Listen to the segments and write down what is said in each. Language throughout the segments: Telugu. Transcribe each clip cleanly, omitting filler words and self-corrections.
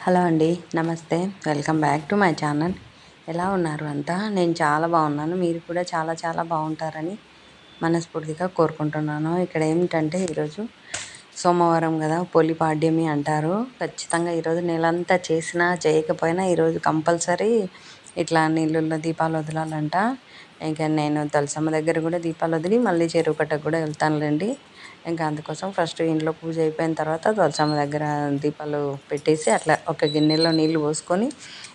హలో అండి, నమస్తే. Welcome back to my channel. ఎలా ఉన్నారు అంతా? నేను చాలా బాగున్నాను. మీరు కూడా చాలా చాలా బాగుంటారని మనస్ఫూర్తిగా కోరుకుంటున్నాను. ఇక్కడ ఏమిటంటే ఈరోజు సోమవారం కదా, పొలిపాడ్యమి అంటారు. ఖచ్చితంగా ఈరోజు నెలంతా చేసినా చేయకపోయినా ఈరోజు కంపల్సరీ ఇట్లా నీళ్ళల్లో దీపాలు వదలాలంట. ఇంకా నేను తులసమ్మ దగ్గర కూడా దీపాలు వదిలి మళ్ళీ చెరువు కట్టకు కూడా వెళ్తానులేండి. ఇంకా అందుకోసం ఫస్ట్ ఇంట్లో పూజ అయిపోయిన తర్వాత తులసమ్మ దగ్గర దీపాలు పెట్టేసి అట్లా ఒక గిన్నెలో నీళ్ళు పోసుకొని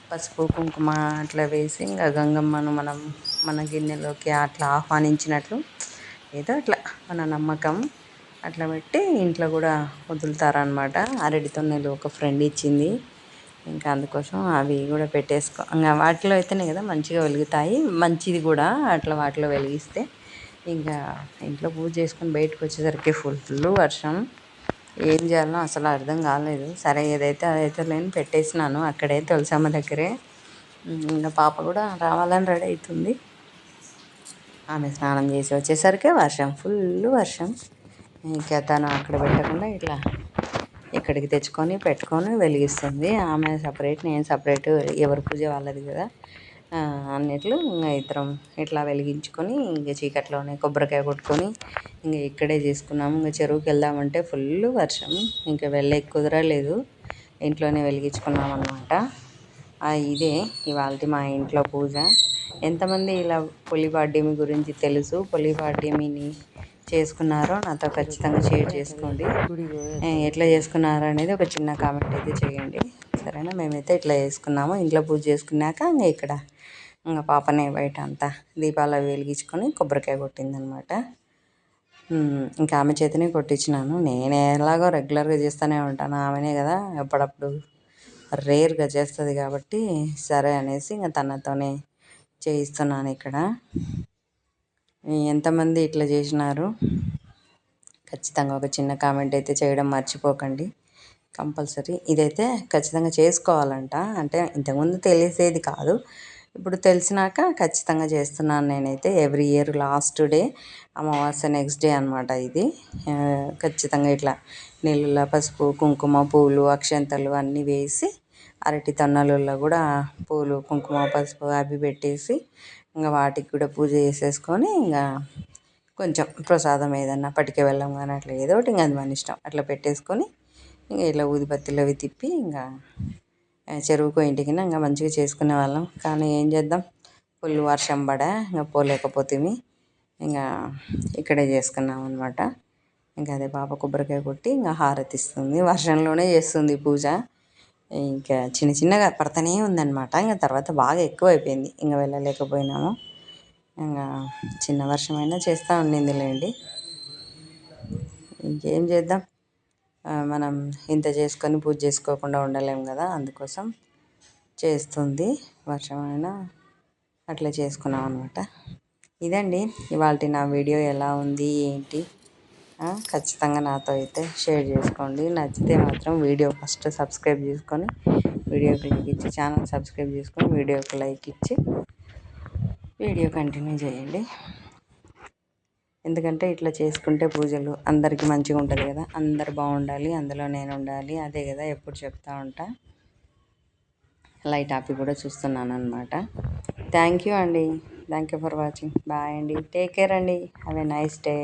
పసుపు కుంకుమ అట్లా వేసి ఇంకా గంగమ్మను మన గిన్నెలోకి అట్లా ఆహ్వానించినట్లు ఏదో అట్లా మన నమ్మకం అట్లా పెట్టి ఇంట్లో కూడా వదులుతారనమాట. అరటి తొన్నెలు ఒక ఫ్రెండ్ ఇచ్చింది. ఇంకా అందుకోసం అవి కూడా పెట్టేసుకో, ఇంకా వాటిలో అయితేనే కదా మంచిగా వెలుగుతాయి, మంచిది కూడా అట్లా వాటిలో వెలిగిస్తే. ఇంకా ఇంట్లో పూజ చేసుకొని బయటకు వచ్చేసరికి ఫుల్ వర్షం. ఏం చేయాలో అసలు అర్థం కాలేదు. సరే ఏదైతే అదైతే లేని పెట్టేసినాను అక్కడే తులసమ్మ దగ్గరే. ఇంకా పాప కూడా రావాలని రెడీ అవుతుంది. ఆమె స్నానం చేసి వచ్చేసరికి ఫుల్ వర్షం. ఇంకా తను అక్కడ పెట్టకుండా ఇట్లా ఇక్కడికి తెచ్చుకొని పెట్టుకొని వెలిగిస్తుంది. ఆమె సపరేట్, నేను సపరేట్, ఎవరి పూజ వాళ్ళది కదా అన్నిట్లు. ఇంకా ఇద్దరం ఇట్లా వెలిగించుకొని ఇంకా చీకట్లోనే కొబ్బరికాయ కొట్టుకొని ఇంకా ఇక్కడే చేసుకున్నాము. ఇంకా చెరువుకి వెళ్దామంటే ఫుల్ వర్షం, ఇంకా వెళ్ళే కుదరలేదు. ఇంట్లోనే వెలిగించుకున్నాం అన్నమాట. ఇదే ఇవాళ మా ఇంట్లో పూజ. ఎంతమంది ఇలా పొలిపాడ్యమి గురించి తెలుసు, పొలిపాడ్యమిని చేసుకున్నారో నాతో ఖచ్చితంగా షేర్ చేసుకోండి. ఎట్లా చేసుకున్నారో అనేది ఒక చిన్న కామెంట్ అయితే చేయండి, సరేనా? మేమైతే ఇట్లా చేసుకున్నాము. ఇంట్లో పూజ చేసుకున్నాక ఇంకా పాపనే బయట అంతా దీపాలు వెలిగించుకొని కొబ్బరికాయ కొట్టిందనమాట. ఇంకా ఆమె చేతినే కొట్టించినాను. నేను ఎలాగో రెగ్యులర్గా చేస్తూనే ఉంటాను, ఆమెనే కదా ఎప్పుడప్పుడు రేర్గా చేస్తుంది కాబట్టి సరే అనేసి ఇంకా తనతోనే చేయిస్తున్నాను. ఇక్కడ ఎంతమంది ఇట్లా చేసినారు ఖచ్చితంగా ఒక చిన్న కామెంట్ అయితే చేయడం మర్చిపోకండి. కంపల్సరీ ఇదైతే ఖచ్చితంగా చేసుకోవాలంట. అంటే ఇంతకుముందు తెలిసేది కాదు, ఇప్పుడు తెలిసినాక ఖచ్చితంగా చేస్తున్నాను నేనైతే. ఎవ్రీ ఇయర్ లాస్ట్ డే అమావాస్య నెక్స్ట్ డే అనమాట ఇది. ఖచ్చితంగా ఇట్లా నీళ్ళలో పసుపు కుంకుమ పూలు అక్షంతలు అన్నీ వేసి అరటి తొన్నలలో కూడా పూలు కుంకుమ పసుపు అవి పెట్టేసి ఇంకా వాటికి కూడా పూజ చేసేసుకొని ఇంకా కొంచెం ప్రసాదం ఏదన్నా పటిక బెల్లం కానీ అట్లా ఏదో ఒకటి, ఇంకా అది మన ఇష్టం, అట్లా పెట్టేసుకొని ఇంకా ఇలా ఊదిబత్తీలు అవి తిప్పి ఇంకా చెరువుకో ఇంటికి ఇంకా మంచిగా చేసుకునే వాళ్ళం. కానీ ఏం చేద్దాం, ఫుల్ వర్షం పడా ఇంకా పోలేకపోతుంది. ఇంకా ఇక్కడే చేసుకున్నాం అనమాట. ఇంకా అదే పాప కొబ్బరికాయ కొట్టి ఇంకా హారతి ఇస్తుంది. వర్షంలోనే చేస్తుంది పూజ. ఇంకా చిన్న చిన్నగా పడుతూనే ఉందన్నమాట. ఇంకా తర్వాత బాగా ఎక్కువ అయిపోయింది, ఇంకా వెళ్ళలేకపోయినాము. ఇంకా చిన్న వర్షమైనా చేస్తూ ఉండిందిలేండి. ఇంకేం చేద్దాం, మనం ఇంత చేసుకొని పూజ చేసుకోకుండా ఉండలేం కదా, అందుకోసం చేస్తుంది. వర్షమైనా అట్లా చేసుకున్నాం అనమాట. ఇదండి ఇవాళ నా వీడియో. ఎలా ఉంది ఏంటి ఖచ్చితంగా నాతో అయితే షేర్ చేసుకోండి. నచ్చితే మాత్రం వీడియో ఫస్ట్ సబ్స్క్రైబ్ చేసుకొని వీడియోకి లైక్ ఇచ్చి, ఛానల్ సబ్స్క్రైబ్ చేసుకొని వీడియోకి లైక్ ఇచ్చి వీడియో కంటిన్యూ చేయండి. ఎందుకంటే ఇట్లా చేసుకుంటే పూజలు అందరికీ మంచిగా ఉంటుంది కదా, అందరు బాగుండాలి, అందులో నేను ఉండాలి, అదే కదా ఎప్పుడు చెప్తూ ఉంటా. లైట్ ఆపి కూడా చూస్తున్నాను అనమాట. థ్యాంక్ యూ అండి, thank you for watching. Bye అండి, టేక్ కేర్ అండి, హ్యావ్ ఎ నైస్ డే.